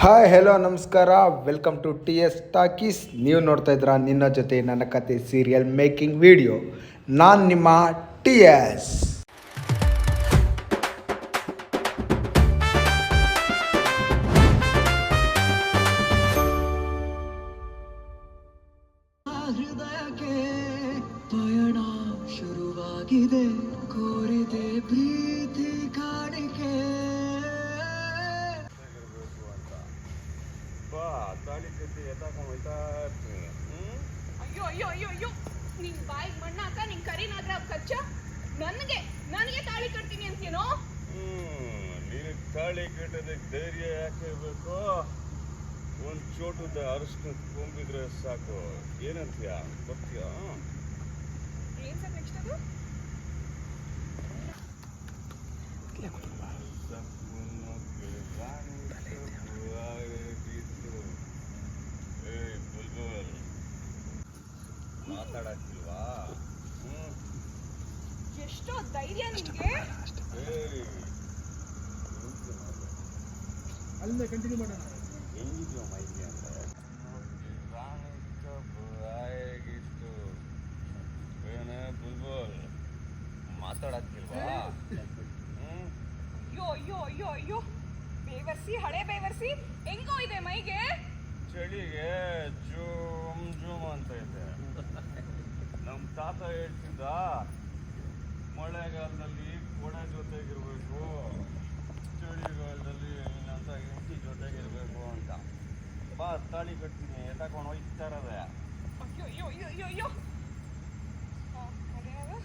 Hi hello ನಮಸ್ಕಾರ, welcome to T S talkies. ನೀವು ನೋಡ್ತಾ ಇದ್ದೀರಾ ನಿನ್ನ ಜೊತೆ ನನ್ನ ಕತೆ ಸೀರಿಯಲ್ ಮೇಕಿಂಗ್ ವಿಡಿಯೋ. ನಾನು ನಿಮ್ಮ ಟಿ ಎಸ್. ಹೃದಯಕ್ಕೆ ಪಯಣ ಶುರುವಾಗಿದೆ, ಕೋರಿದೆ ಪ್ರೀತಿ ಕಾಣಿಕೆ. ತಾಳಿ ಕಟ್ಟಿ ಎತ್ತಾಕೊಂಡು ಹೋಯ್ತಾ ಇರ್ತೀನಿ. ಅಯ್ಯೋ ಅಯ್ಯೋ ಅಯ್ಯೋ ಅಯ್ಯೋ, ನಿನ್ ಬಾಯಿಗೆ ಮಣ್ಣಾಕ ನಿನ್ ಕರಿನಾದ್ರ ಕಚ್ಚ. ನನಗೆ ತಾಳಿ ಕಟ್ತೀನಿ ಅಂತೇನೋ. ನೀನು ತಾಳಿ ಕಟ್ಟೋದಕ್ಕೆ ಧೈರ್ಯ ಯಾಕೆ ಇರಬೇಕು? ಒಂದು ಚೋಟದ ಅರಶಿನ ಕೊಂಬಿದ್ರೆ ಸಾಕು. ಏನಂತೀಯ? ಬರ್ತೀಯ? ಏನ್ ಸರ್ ನೆಕ್ಸ್ಟ್ ಅದು? ಮಾತಾಡಕ್ಕಿಲ್ವಾ? ಎಷ್ಟೋ ಧೈರ್ಯ ನಿನ್ಗೆ. ಅಲ್ಲಿಂದ ಕಂಟಿನ್ಯೂ ಮಾಡೋಣ. ಹೆಂಗಿದ್ಯೋ ಮೈಗೆ ಅಂದ್ರೆ ಆಗಿತ್ತು. ಏನೇ ಬುಲ್ಬುಲ್, ಮಾತಾಡಕ್ಕಿಲ್ವಾ? ಅಯ್ಯೋ ಅಯ್ಯೋ ಅಯ್ಯೋ ಅಯ್ಯೋ, ಬೇವರ್ಸಿ ಹಳೆ ಬೇವರ್ಸಿ ಹೆಂಗೋ ಇದೆ ಮೈಗೆ. ಚಳಿಗೆ ಜೂಮ್ ಜೂಮ್ ಅಂತ ಇದೆ. ನಮ್ಮ ತಾತ ಹೇಳ್ತಿದ್ದ, ಮಳೆಗಾಲದಲ್ಲಿ ಕೊಡೆ ಜೊತೆಗಿರ್ಬೇಕು, ಚಳಿಗಾಲದಲ್ಲಿ ಏನಂತ ಹೆಂಡತಿ ಜೊತೆಗಿರ್ಬೇಕು ಅಂತ. ಬಾ ತಾಳಿ ಕಟ್ತೀನಿ, ಎತ್ತಾಕೊಂಡು ಹೋಯ್ತಾ ಇರೋದೆ. ಅಯ್ಯೋ ಅಯ್ಯೋ ಅಯ್ಯೋ ಅಯ್ಯೋ ಅಯ್ಯೋ, ಅದೇನದು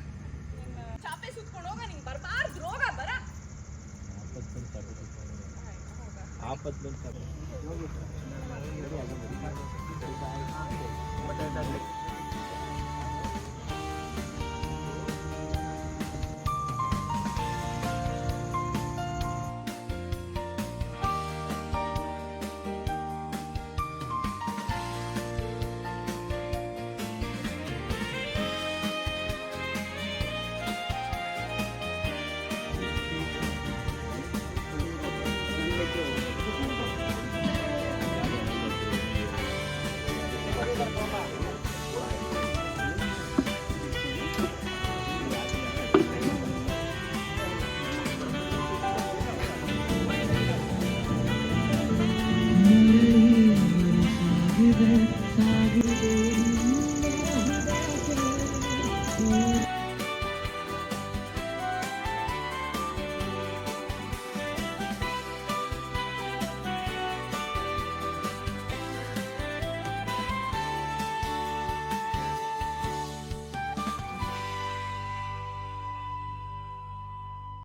ನಿನ್ನ ಚಾಪೆ ಸುತ್ಕೊಂಡು ಹೋಗ. ನಿಂಗೆ ಬರ್ಬಾರ್ದು ರೋಗ ಬರ. ಆಪತ್ತು